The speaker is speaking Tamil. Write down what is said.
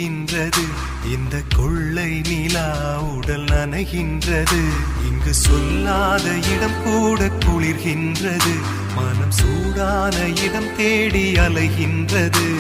விரிகின்றது. இந்த கொள்ளை நிலா உடல் நனைகின்றது. இங்கு சொல்லாத இடம் கூட குளிர்கின்றது. மனம் சூடான இடம் தேடி அலைகின்றது.